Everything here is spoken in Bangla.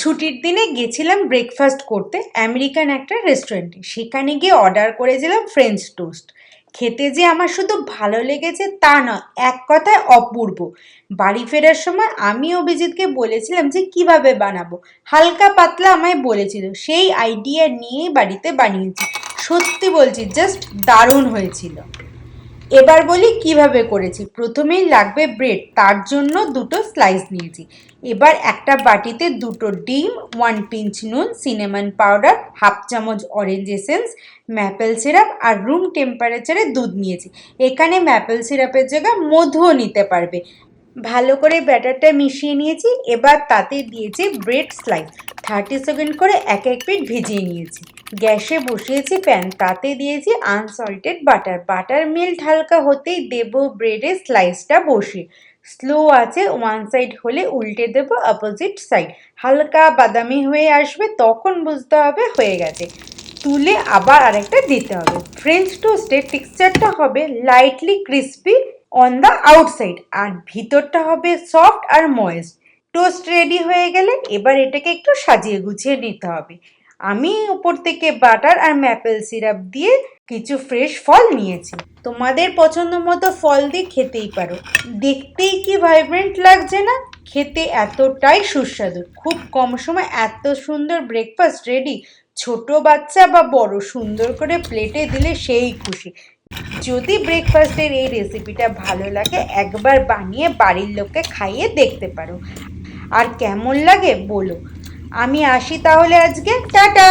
ছুটির দিনে গেছিলাম ব্রেকফাস্ট করতে আমেরিকান একটা রেস্টুরেন্টে। সেখানে গিয়ে অর্ডার করেছিলাম ফ্রেঞ্চ টোস্ট। খেতে যে আমার শুধু ভালো লেগেছে তা নয়, এক কথায় অপূর্ব। বাড়ি ফেরার সময় আমি অভিজিৎকে বলেছিলাম যে কিভাবে বানাবো। হালকা পাতলা আমায় বলেছিল, সেই আইডিয়া নিয়েই বাড়িতে বানিয়েছি। সত্যি বলছি, জাস্ট দারুণ হয়েছিল। এবার বলি কিভাবে করেছি। প্রথমেই লাগবে ব্রেড, তার জন্য দুটো স্লাইস নিয়েছি। এবার একটা বাটিতে দুটো ডিম, 1 পিঞ্চ নুন, সিনেমন পাউডার, হাফ চামচ অরেঞ্জ এসেন্স, ম্যাপেল সিরাপ আর রুম টেম্পারেচারে দুধ নিয়েছি। এখানে ম্যাপেল সিরাপের জায়গায় মধুও নিতে পারবে। ভালো করে ব্যাটারটা মিশিয়ে নিয়েছি। এবার তাতে দিয়েছি ব্রেড স্লাইস, 30 সেকেন্ড করে এক এক পিঠ ভিজিয়ে নিয়েছি। গ্যাসে বসিয়েছি প্যান, তাতে দিয়েছি আনসল্টেড বাটার। বাটার মেল্ট হালকা হতেই দেব ব্রেডের স্লাইসটা বসিয়ে। স্লো আছে, ওয়ান সাইড হলে উল্টে দেব অপোজিট সাইড। হালকা বাদামি হয়ে আসবে, তখন বুঝতে হবে হয়ে গেছে। তুলে আবার আরেকটা দিতে হবে। ফ্রেঞ্চ টোস্টের টেক্সচারটা হবে lightly crispy on the outside আর ভিতরটা হবে সফট আর ময়েস্ট। টোস্ট রেডি হয়ে গেলে এবার এটাকে একটু সাজিয়ে গুছিয়ে নিতে হবে। আমি উপর থেকে বাটার আর ম্যাপেল সিরাপ দিয়ে কিছু ফ্রেশ ফল নিয়েছি। তোমাদের পছন্দ মতো ফল দিয়ে খেতেই পারো। দেখতেই কি ভাইব্রেন্ট লাগছে না? খেতে এতটাই সুস্বাদু। খুব কম সময় এত সুন্দর ব্রেকফাস্ট রেডি। ছোট বাচ্চা বা বড় সুন্দর করে প্লেটে দিলে সেই খুশি। যদি ব্রেকফাস্টের এই রেসিপিটা ভালো লাগে, একবার বানিয়ে বাড়ির লোককে খাইয়ে দেখতে পারো। আর কেমন লাগে বলো। আমি আসি তাহলে আজকে, টাটা।